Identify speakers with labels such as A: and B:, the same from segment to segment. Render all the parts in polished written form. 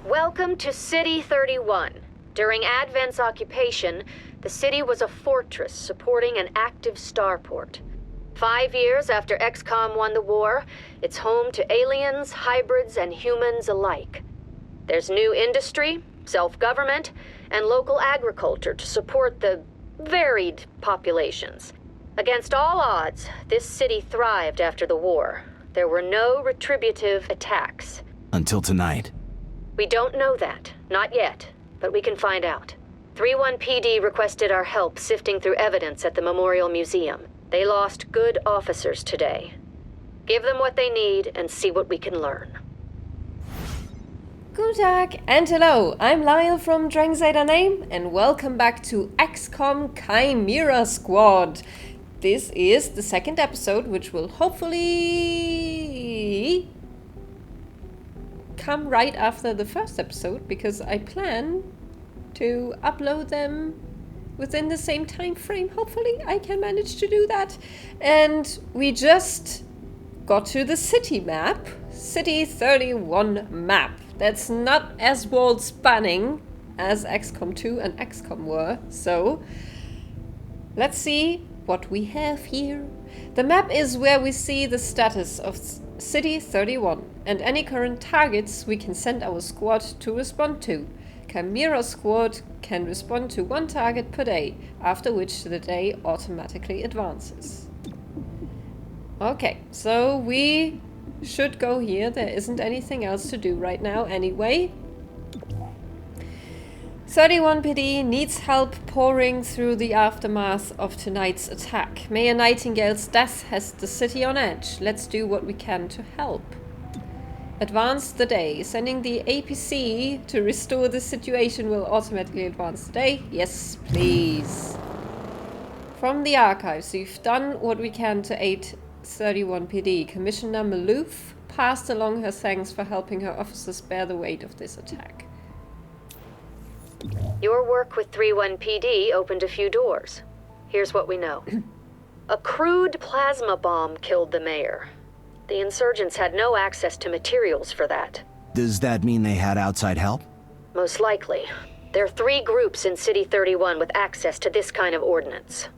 A: Welcome to City 31. During Advent's occupation, the city was a fortress supporting an active starport. 5 years after XCOM won the war, it's home to aliens, hybrids, and humans alike. There's new industry, self-government, and local agriculture to support the varied populations. Against all odds, this city thrived after the war. There were no retributive attacks.
B: Until tonight.
A: We don't know that. Not yet. But we can find out. 3-1 PD requested our help sifting through evidence at the Memorial Museum. They lost good officers today. Give them what they need and see what we can learn.
C: Guten Tag and hello, I'm Lyle from DragonsAteOurName and welcome back to XCOM Chimera Squad. This is the second episode, which will hopefully come right after the first episode, because I plan to upload them within the same time frame. Hopefully I can manage to do that. And we just got to the city map, City 31 map. That's not as world spanning as XCOM 2 and XCOM were, so let's see what we have here. The map is where we see the status of City 31 and any current targets we can send our squad to respond to. Chimera Squad can respond to 1 target per day, after which the day automatically advances. Okay, so we should go here. There isn't anything else to do right now anyway. 31 PD needs help pouring through the aftermath of tonight's attack. Mayor Nightingale's death has the city on edge. Let's do what we can to help. Advance the day. Sending the APC to restore the situation will automatically advance the day. Yes, please. From the archives, we've done what we can to aid 31 PD. Commissioner Maloof passed along her thanks for helping her officers bear the weight of this attack.
A: Your work with 3-1 PD opened a few doors. Here's what we know. A crude plasma bomb killed the mayor. The insurgents had no access to materials for that.
B: Does that mean they had outside help?
A: Most likely. There are 3 groups in City 31 with access to this kind of ordnance.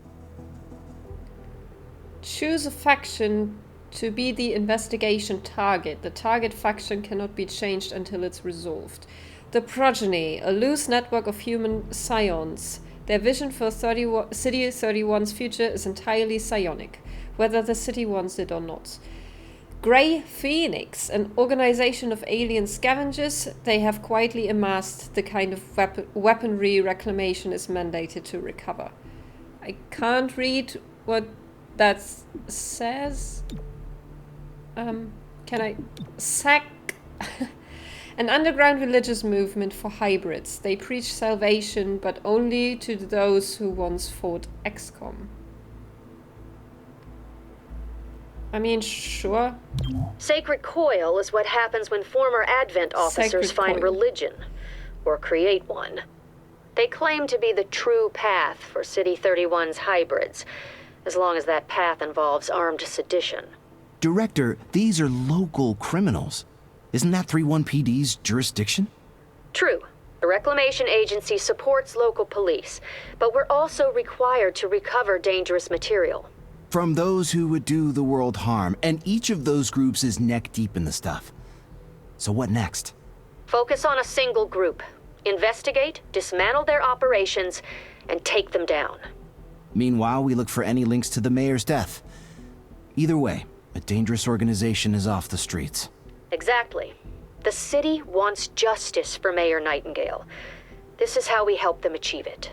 C: Choose a faction to be the investigation target. The target faction cannot be changed until it's resolved. The Progeny, a loose network of human scions. Their vision for City 31's future is entirely psionic, whether the city wants it or not. Grey Phoenix, an organization of alien scavengers. They have quietly amassed the kind of weaponry reclamation is mandated to recover. I can't read what that says. Can I? Sack. An underground religious movement for hybrids. They preach salvation, but only to those who once fought XCOM. I mean, sure.
A: Sacred Coil is what happens when former Advent officers find religion, or create one. They claim to be the true path for City 31's hybrids, as long as that path involves armed sedition.
B: Director, these are local criminals. Isn't that 3-1 PD's jurisdiction?
A: True. The Reclamation Agency supports local police, but we're also required to recover dangerous material.
B: From those who would do the world harm, and each of those groups is neck deep in the stuff. So what next?
A: Focus on a single group. Investigate, dismantle their operations, and take them down.
B: Meanwhile, we look for any links to the mayor's death. Either way, a dangerous organization is off the streets.
A: Exactly. The city wants justice for Mayor Nightingale. This is how we help them achieve it.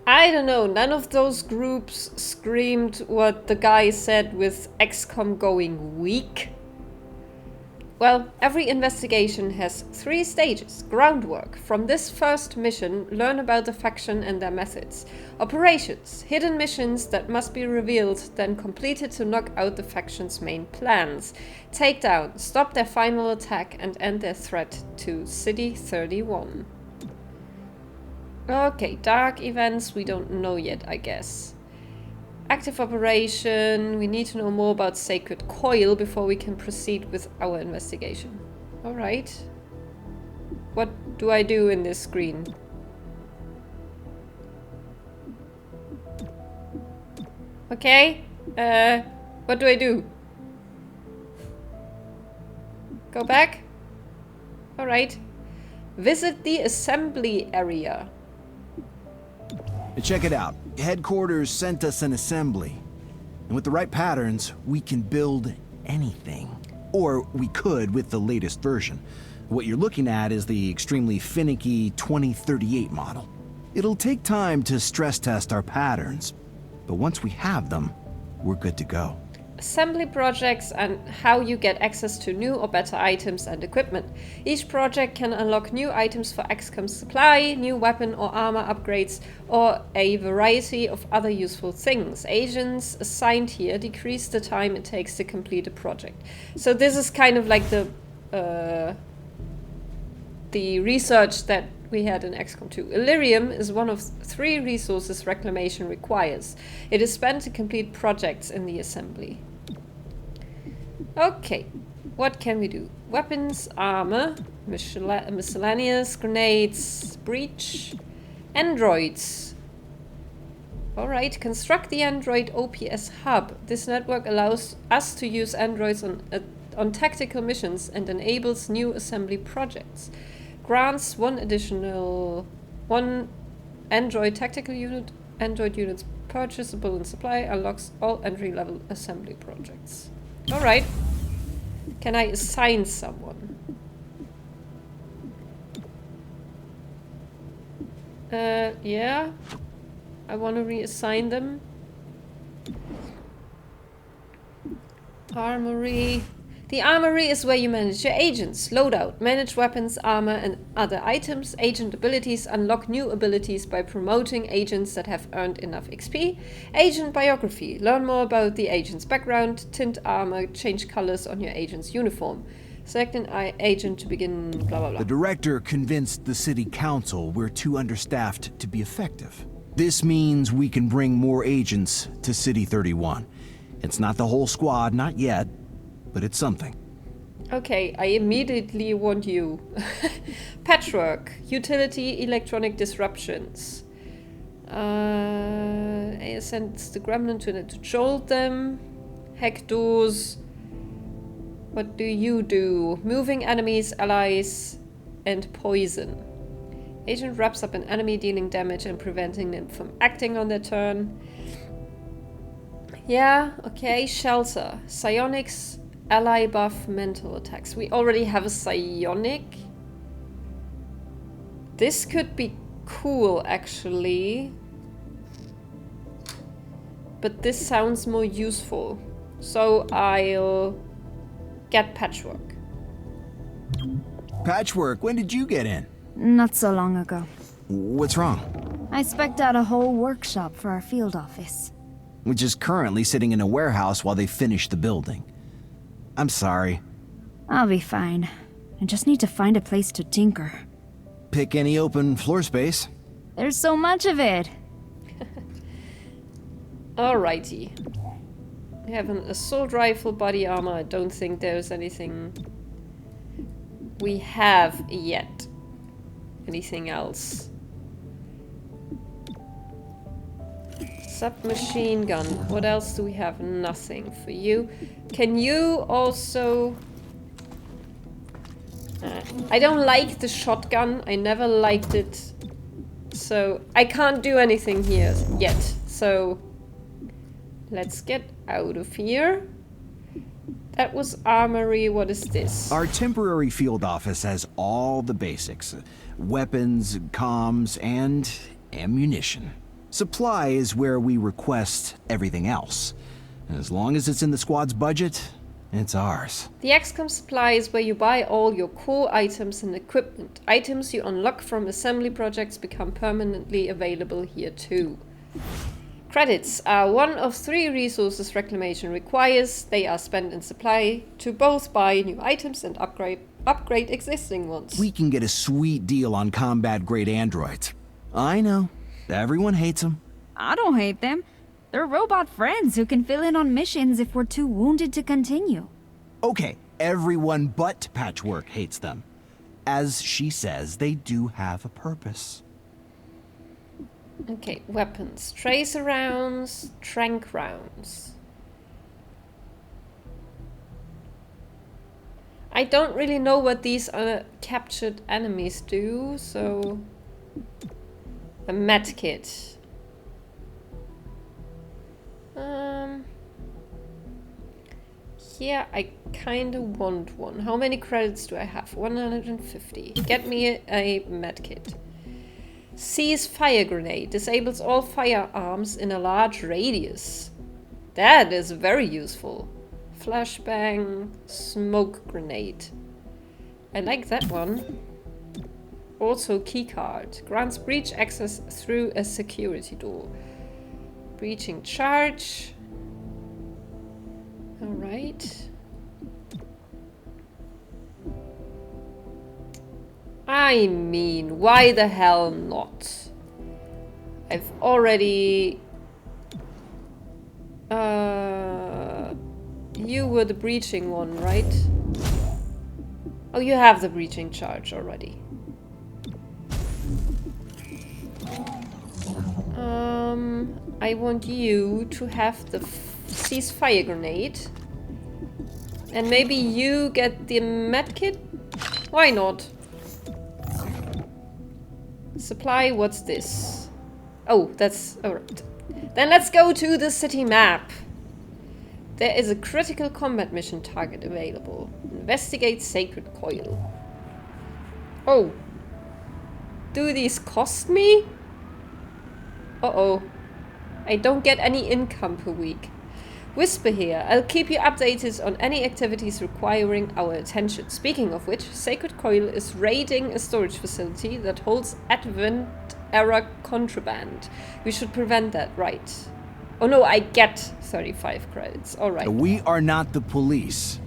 C: I don't know, none of those groups screamed what the guy said with XCOM going weak. Well, every investigation has 3 stages. Groundwork. From this first mission, learn about the faction and their methods. Operations. Hidden missions that must be revealed, then completed to knock out the faction's main plans. Takedown. Stop their final attack and end their threat to City 31. Okay, dark events we don't know yet, I guess. Active operation. We need to know more about Sacred Coil before we can proceed with our investigation. Alright. What do I do in this screen? Okay. What do I do? Go back? Alright. Visit the assembly area.
B: Check it out. Headquarters sent us an assembly. And with the right patterns, we can build anything. Or we could with the latest version. What you're looking at is the extremely finicky 2038 model. It'll take time to stress test our patterns, but once we have them, we're good to go.
C: Assembly projects and how you get access to new or better items and equipment. Each project can unlock new items for XCOM supply, new weapon or armor upgrades, or a variety of other useful things. Agents assigned here decrease the time it takes to complete a project. So this is kind of like the research that we had in XCOM 2. Illyrium is one of 3 resources reclamation requires. It is spent to complete projects in the assembly. Okay, what can we do? Weapons, armor, miscellaneous, grenades, breach, androids. Alright, construct the Android OPS hub. This network allows us to use androids on tactical missions and enables new assembly projects. Grants one Android tactical unit, Android units purchasable in supply, unlocks all entry-level assembly projects. Alright. Can I assign someone? Yeah. I want to reassign them. Armory. The armory is where you manage your agents, loadout, manage weapons, armor, and other items. Agent abilities unlock new abilities by promoting agents that have earned enough XP. Agent biography. Learn more about the agent's background, tint armor, change colors on your agent's uniform. Select an agent to begin blah blah blah.
B: The director convinced the city council we're too understaffed to be effective. This means we can bring more agents to City 31. It's not the whole squad, not yet. But it's something.
C: Okay, I immediately want you. Patchwork, utility, electronic disruptions. I sent the gremlin to jolt them. Hack doors. What do you do? Moving enemies, allies, and poison. Agent wraps up an enemy, dealing damage and preventing them from acting on their turn. Yeah, okay, shelter. Psionics. Ally buff, mental attacks. We already have a psionic. This could be cool, actually. But this sounds more useful. So I'll get Patchwork.
B: Patchwork, when did you get in?
D: Not so long ago.
B: What's wrong?
D: I spec'd out a whole workshop for our field office.
B: Which is currently sitting in a warehouse while they finish the building. I'm sorry.
D: I'll be fine. I just need to find a place to tinker.
B: Pick any open floor space.
D: There's so much of it.
C: Alrighty. We have an assault rifle, body armor. I don't think there's anything we have yet. Anything else? Submachine gun. What else do we have? Nothing for you. Can you also... I don't like the shotgun. I never liked it. So I can't do anything here yet. So let's get out of here. That was armory. What is this?
B: Our temporary field office has all the basics. Weapons, comms, and ammunition. Supply is where we request everything else. As long as it's in the squad's budget, it's ours.
C: The XCOM supply is where you buy all your core items and equipment. Items you unlock from assembly projects become permanently available here too. Credits are one of 3 resources reclamation requires. They are spent in supply to both buy new items and upgrade existing ones.
B: We can get a sweet deal on combat-grade androids. I know. Everyone hates them.
D: I don't hate them. They're robot friends who can fill in on missions if we're too wounded to continue.
B: Okay, everyone but Patchwork hates them. As she says, they do have a purpose.
C: Okay, weapons. Tracer rounds, trank rounds. I don't really know what these captured enemies do, so... A medkit. Yeah, I kinda want one. How many credits do I have? 150. Get me a medkit. Seize fire grenade. Disables all firearms in a large radius. That is very useful. Flashbang. Smoke grenade. I like that one. Also keycard. Grants breach access through a security door. Breaching charge. Alright. I mean, why the hell not? I've already... You were the breaching one, right? Oh, you have the breaching charge already. I want you to have the seize fire grenade. And maybe you get the medkit? Why not? Supply, what's this? Oh, that's... alright. Then let's go to the city map. There is a critical combat mission target available. Investigate Sacred Coil. Oh. Do these cost me? Uh-oh. I don't get any income per week. Whisper here. I'll keep you updated on any activities requiring our attention. Speaking of which, Sacred Coil is raiding a storage facility that holds Advent-era contraband. We should prevent that, right? Oh no, I get 35 credits. Alright.
B: We are not the police.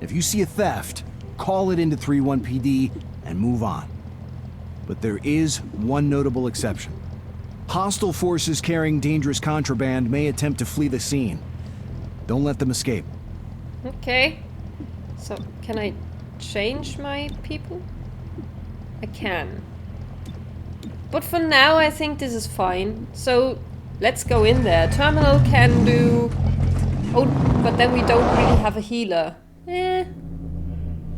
B: If you see a theft, call it into 3-1 PD and move on. But there is one notable exception. Hostile forces carrying dangerous contraband may attempt to flee the scene. Don't let them escape.
C: Okay. So, can I change my people? I can. But for now, I think this is fine. So, let's go in there. Terminal can do... Oh, but then we don't really have a healer.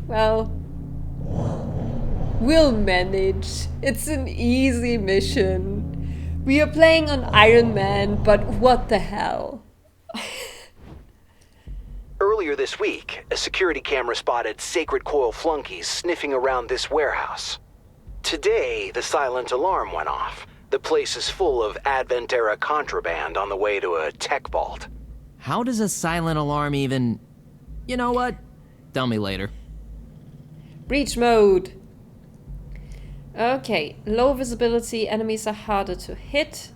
C: Well... We'll manage. It's an easy mission. We are playing on Iron Man, but what the hell?
B: Earlier this week, a security camera spotted Sacred Coil flunkies sniffing around this warehouse. Today, the silent alarm went off. The place is full of Advent-era contraband on the way to a tech vault.
E: How does a silent alarm even... You know what? Tell me later.
C: Breach mode. Okay, low visibility, enemies are harder to hit.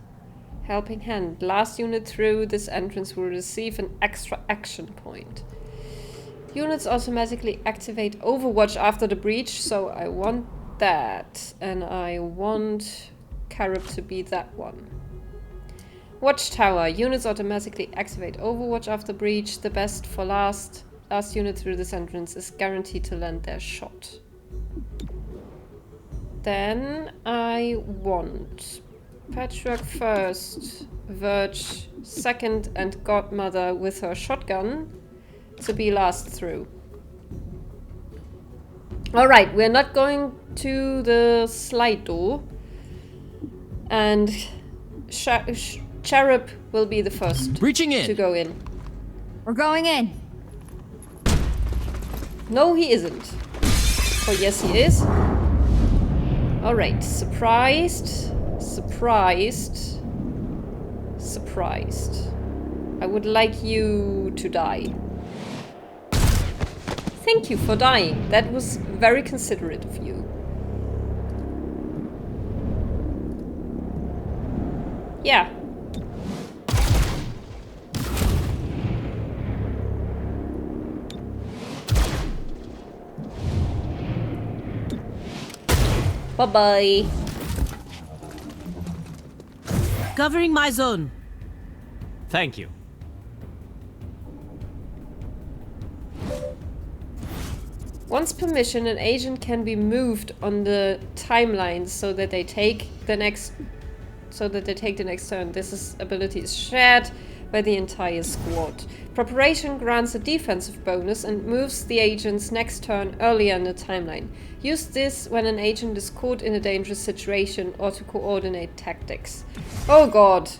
C: Helping hand. Last unit through this entrance will receive an extra action point. Units automatically activate Overwatch after the breach, so I want that. And I want Carib to be that one. Watchtower. Units automatically activate Overwatch after breach. The best for last. Last unit through this entrance is guaranteed to land their shot. Then I want Patchwork first, Verge second, and Godmother with her shotgun to be last through. Alright, we're not going to the slide door. And Cherub will be the first
E: Breaching in.
C: to go in.
D: We're going in.
C: No, he isn't. Oh, yes, he is. Alright, surprised. Surprised. Surprised. I would like you to die. Thank you for dying. That was very considerate of you. Yeah.
F: Covering my zone. Thank you.
C: Once per mission, an agent can be moved on the timeline so that they take the next turn. Ability is shared by the entire squad. Preparation grants a defensive bonus and moves the agent's next turn earlier in the timeline. Use this when an agent is caught in a dangerous situation or to coordinate tactics. Oh god!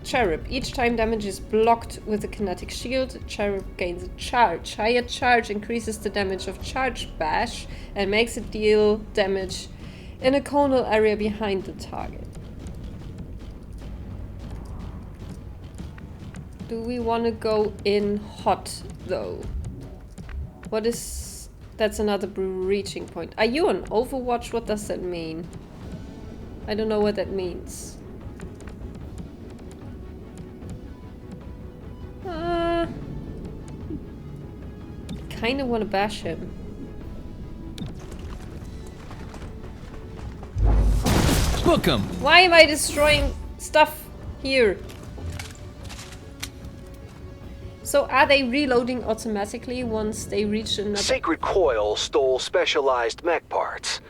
C: Cherub. Each time damage is blocked with a kinetic shield, Cherub gains a charge. Higher charge increases the damage of Charge Bash and makes it deal damage in a conal area behind the target. Do we want to go in hot, though? What is... That's another breaching point. Are you on Overwatch? What does that mean? I don't know what that means. Kind of want to bash him.
E: Book 'em!
C: Why am I destroying stuff here? So are they reloading automatically once they reach another...
B: Sacred Coil stole specialized mech parts.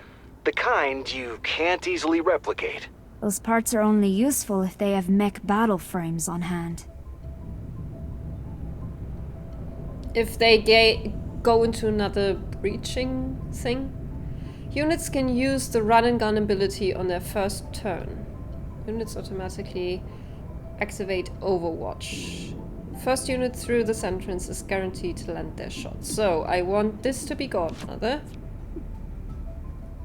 B: The kind you can't easily replicate.
D: Those parts are only useful if they have mech battle frames on hand.
C: If they go into another breaching thing? Units can use the run and gun ability on their first turn. Units automatically activate Overwatch. First unit through this entrance is guaranteed to land their shot. So I want this to be Godmother.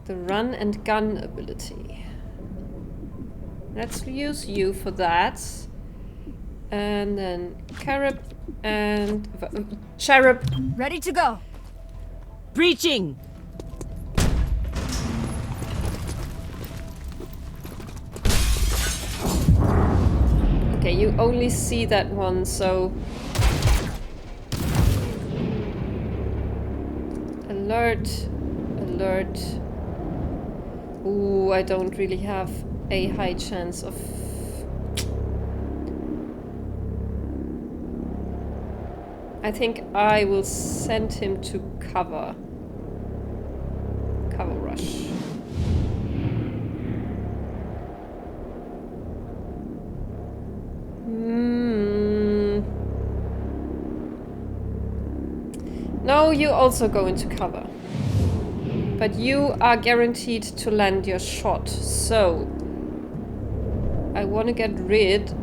C: The run and gun ability. Let's use you for that. And then Carib and Cherub.
D: Ready to go.
E: Breaching!
C: Okay, you only see that one, so... Alert. Alert. Ooh, I don't really have a high chance of... I think I will send him to cover. Cover rush. No, you also go into cover. But you are guaranteed to land your shot, so... I want to get rid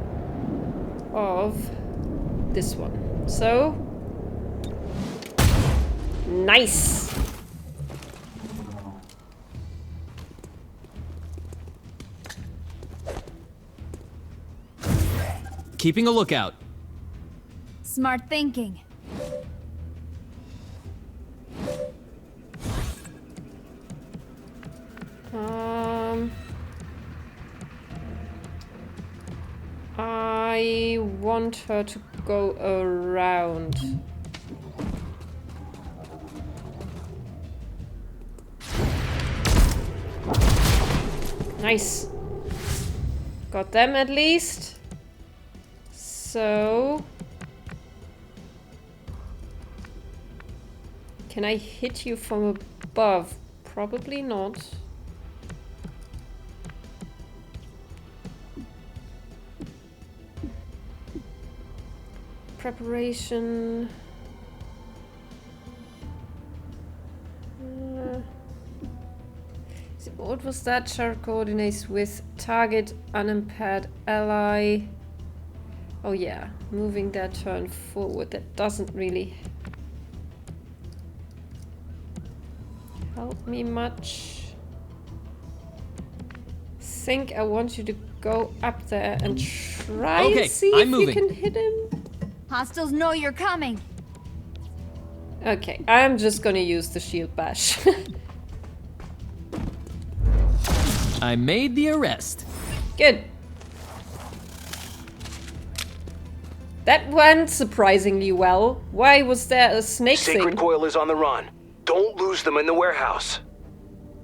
C: of this one. So... Nice!
E: Keeping a lookout.
D: Smart thinking.
C: I want her to go around. Nice. Got them at least. So... Can I hit you from above? Probably not. Preparation... What was that? Chart coordinates with target unimpaired ally. Oh yeah, moving that turn forward. That doesn't really help me much. Think I want you to go up there and try and see if you can hit him.
D: Hostiles know you're coming.
C: Okay, I'm just gonna use the shield bash.
E: I made the arrest.
C: Good. That went surprisingly well. Why was there a snake thing?
B: Sacred Coil is on the run. Don't lose them in the warehouse.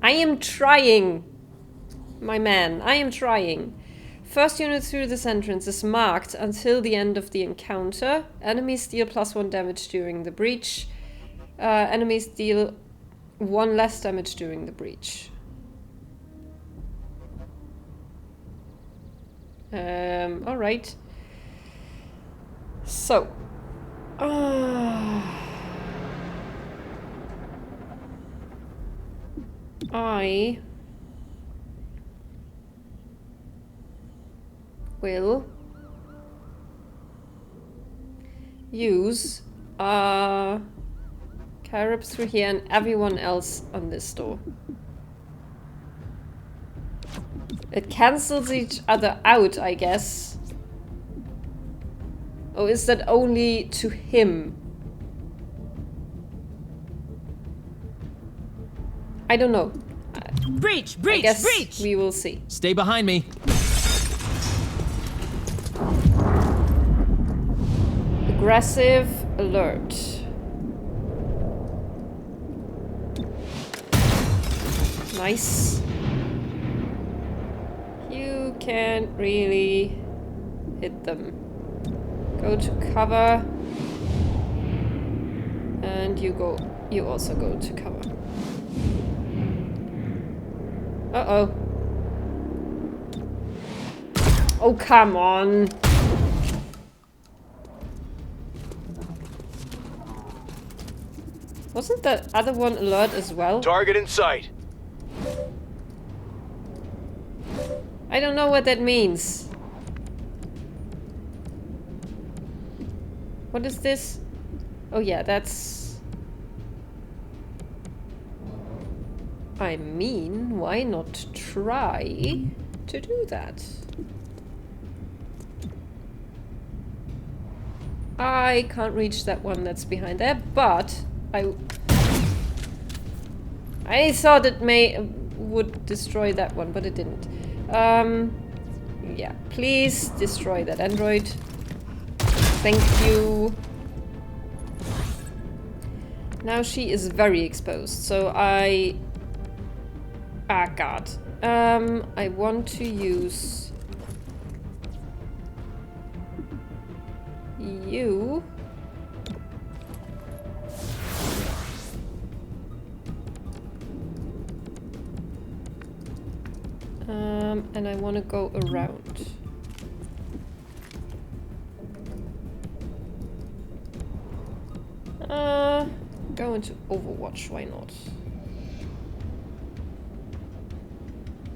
C: I am trying. My man, I am trying. First unit through this entrance is marked until the end of the encounter. Enemies deal +1 damage during the breach. Enemies deal 1 less damage during the breach. Alright. So. I will use Carib through here and everyone else on this door. It cancels each other out, I guess. Or is that only to him? I don't know.
E: Breach!
C: I
E: Breach!
C: guess
E: Breach!
C: we will see.
E: Stay behind me.
C: Aggressive alert. Nice. You can't really hit them. Go to cover. And you also go to cover. Uh-oh. Oh, come on. Wasn't that other one alert as well?
F: Target in sight.
C: I don't know what that means. What is this? Oh yeah, that's... I mean, why not try to do that? I can't reach that one that's behind there, but I thought it would destroy that one, but it didn't. Yeah, please destroy that android. Thank you. Now she is very exposed, so I... Ah, God. I want to use... you... and I want to go around. Go into Overwatch, why not?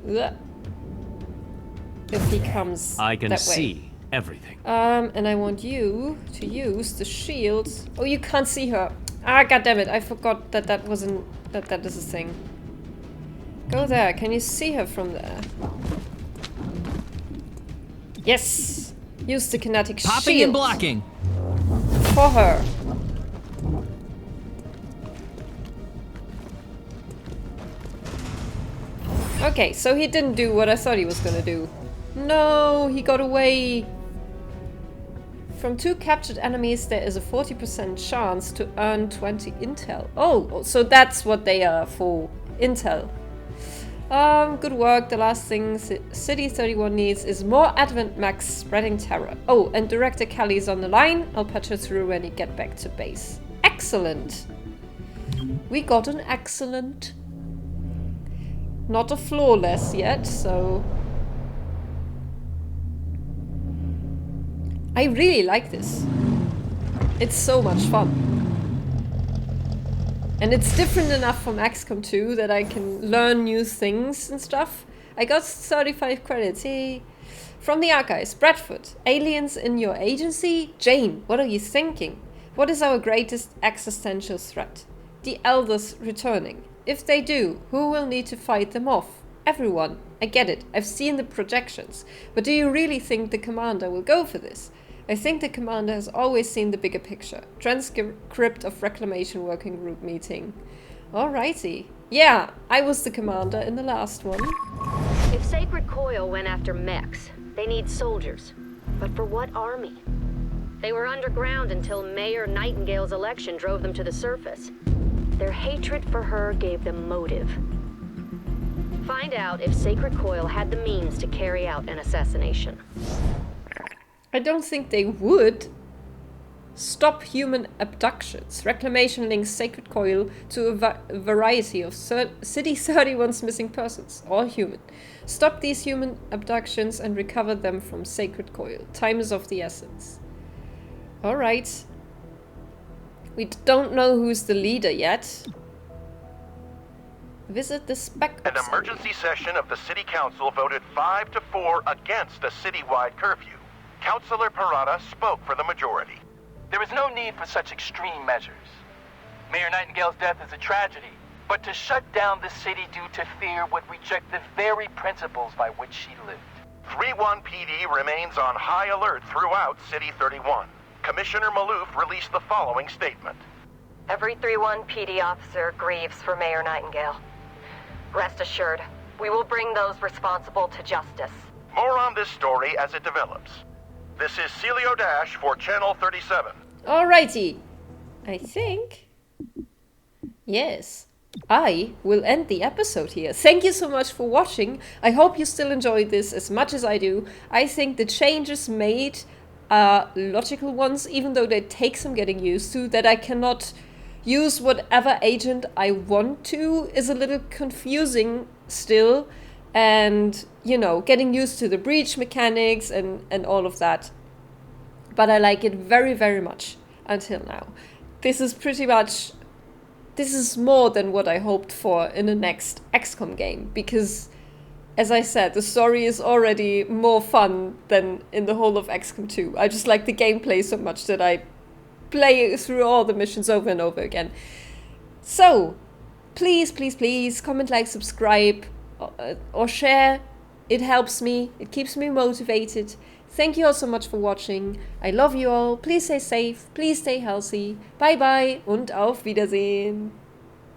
C: Ugh. If he comes
F: I can
C: that
F: see
C: way.
F: everything.
C: And I want you to use the shield. Oh, you can't see her. Ah, goddammit, I forgot that that wasn't... that is a thing. Go there, can you see her from there? Yes! Use the kinetic shield.
E: Popping and blocking.
C: For her. Okay, so he didn't do what I thought he was gonna do. No, he got away. From 2 captured enemies, there is a 40% chance to earn 20 intel. Oh, so that's what they are for. Intel. Good work. The last thing City 31 needs is more Advent Max spreading terror. Oh, and Director Kelly's on the line. I'll patch her through when you get back to base. Excellent. We got an excellent. Not a flawless yet, so... I really like this. It's so much fun. And it's different enough from XCOM 2 that I can learn new things and stuff. I got 35 credits, yay. From the archives, Bradford. Aliens in your agency? Jane, what are you thinking? What is our greatest existential threat? The Elders returning. If they do, who will need to fight them off? Everyone. I get it. I've seen the projections. But do you really think the commander will go for this? I think the commander has always seen the bigger picture. Transcript of Reclamation Working Group meeting. Alrighty. Yeah, I was the commander in the last one.
A: If Sacred Coil went after mechs, they need soldiers. But for what army? They were underground until Mayor Nightingale's election drove them to the surface. Their hatred for her gave them motive. Find out if Sacred Coil had the means to carry out an assassination.
C: I don't think they would. Stop human abductions. Reclamation links Sacred Coil to a variety of City 31's missing persons, all human. Stop these human abductions and recover them from Sacred Coil. Time is of the essence. Alright. We don't know who's the leader yet. Visit the spec.
F: An emergency session of the City Council voted 5-4 against a citywide curfew. Councilor Parada spoke for the majority.
G: There is no need for such extreme measures. Mayor Nightingale's death is a tragedy, but to shut down the city due to fear would reject the very principles by which she lived.
F: 3-1 PD remains on high alert throughout City 31. Commissioner Malouf released the following statement.
H: Every 3-1 PD officer grieves for Mayor Nightingale. Rest assured, we will bring those responsible to justice.
F: More on this story as it develops. This is Celio Dash for Channel 37.
C: Alrighty. I think... Yes. I will end the episode here. Thank you so much for watching. I hope you still enjoyed this as much as I do. I think the changes made are logical ones, even though they take some getting used to. That I cannot use whatever agent I want to is a little confusing still. And, you know, getting used to the breach mechanics and all of that. But I like it very, very much until now. This is pretty much... This is more than what I hoped for in the next XCOM game. Because, as I said, the story is already more fun than in the whole of XCOM 2. I just like the gameplay so much that I play through all the missions over and over again. So, please, please, please, comment, like, subscribe, or share. It helps me. It keeps me motivated. Thank you all so much for watching. I love you all. Please stay safe. Please stay healthy. Bye bye und auf Wiedersehen.